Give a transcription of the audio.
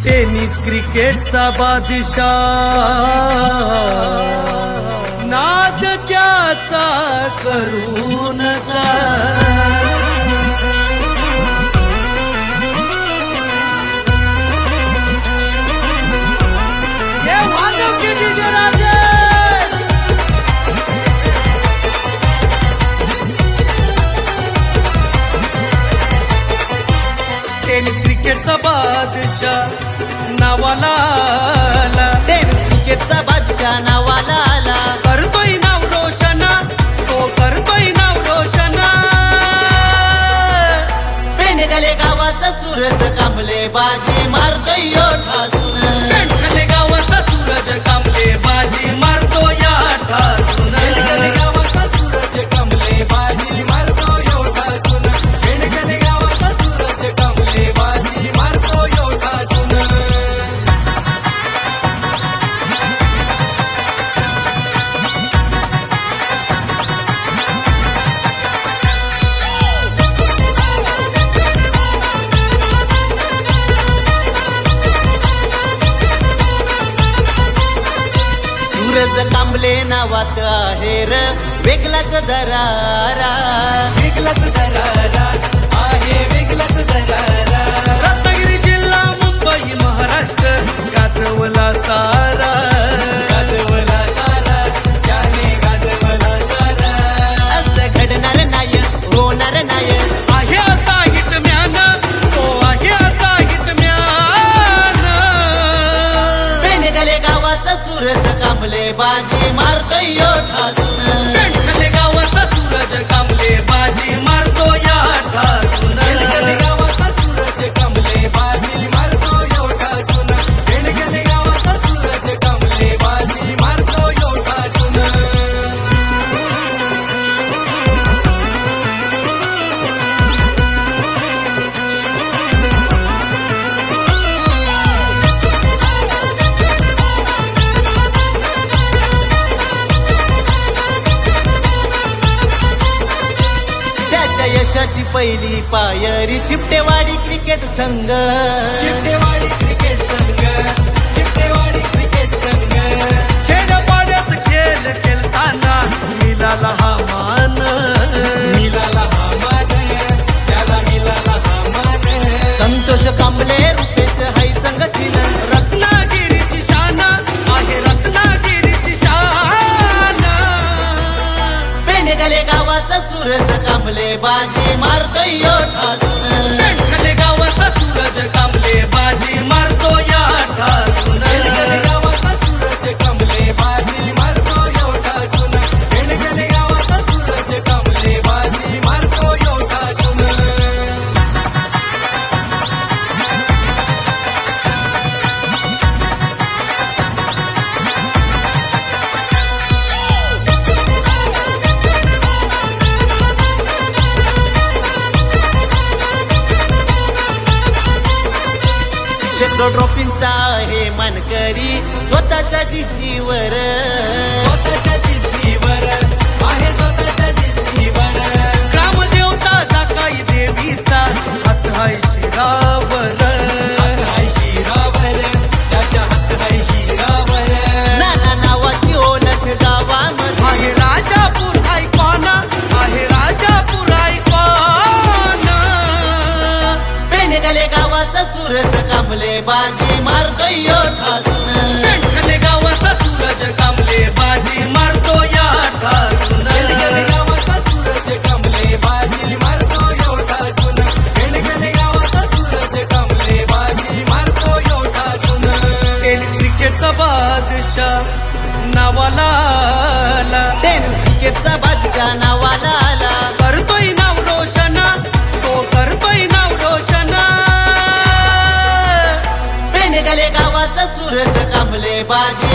tennis क्रिकेटचा बादशाह नाद क्याचा करू नका टेनिस क्रिकेटचा बादशाह नावाला आला टेनिस क्रिकेटचा बादशाह नावाला आला करतोय नाव रोशना तो करतोय नाव रोशना पेंडगले गावाचा सूरज कांबले बाजी मारतोय यो ठासून पेंडगले गावाचा सूरज कांबले बाजी मारतो या ठासून पेंडगले गावाचा सूरज कांबले बाजी मारतो यो ठासून पेंडगले गावाचा सूरज कांबले बाजी मारतो यो ठासून सूरज कांबले नावात आहे र वेगळाच दरारा वेगळाच दरारा आहे वेगळाच दरारा रत्नागिरी जिल्हा मुंबई महाराष्ट्र गाजवला सारा गाजवला सारा त्याने गाजवला सारा असं घडणार नाही होणार नाही आहे आता हिटम्यान तो आहे आता हिटम्यान पेंडगले गावाचा सूरज कांबले बाजी मारतोय यो ठासून पेंडगले गावाचा सूरज कांबले बाजी मारतो या ठासून पेंडगले गावाचा सूरज कांबले बाजी मारतो यो ठासून पेंडगले गावाचा सूरज कांबले बाजी मारतो यो ठासून त्याच्या यशाची पहिली पायरी चिपटेवाडी क्रिकेट संघ चिपटेवाडी क्रिकेट संघ चिपटेवाडी क्रिकेट संघ खेडपाड्यात खेळ खेळताना मिळाला हा मान मिळाला हा मान त्याला मिळाला हा मान संतोष कांबले रुपेश हाय संघटीन रत्नागिरीची शान आहे रत्नागिरीची शान पेंडगले गावाचा सूरज कांबले बाजी मारतोय यो ठासून पेंडगले गावाचा सूरज कांबले बाजी मारतो या ठासून पेंडगले गावाचा सूरज कांबले बाजी मारतो यो ठासून पेंडगले गावाचा सूरज कांबले बाजी मारतो यो ठासून शेकडो ट्रॉफींचा आहे मानकरी स्वतःच्या जिद्दीवर स्वतःच्या जिद्दीवर आहे स्वतःच्या जिद्दीवर ग्रामदेवता जाकाई देवीचा हात हाय शिरावर हाय शिरावर त्याच्या हात हाय शिरावर नाना नावाची ओळख गावामध्ये आहे राजापूर ऐकॉना आहे राजापूर ऐकॉना पेंडगले गावाचा सूरज कांबले बाजी मारतोय यो ठासून पेंडगले गावाचा सूरज कांबले बाजी मारतो या ठासून पेंडगले गावाचा सूरज कांबले बाजी मारतो यो ठासून पेंडगले गावाचा सूरज कांबले बाजी मारतो यो ठासून टेनिस क्रिकेटचा बादशाह नावाला आला टेनिस क्रिकेटचा बादशाह नावाला आला करतोय नाव रोशना तो करतोय नाव रोशना पेंडगले गावाचा सूरज कांबले बाजी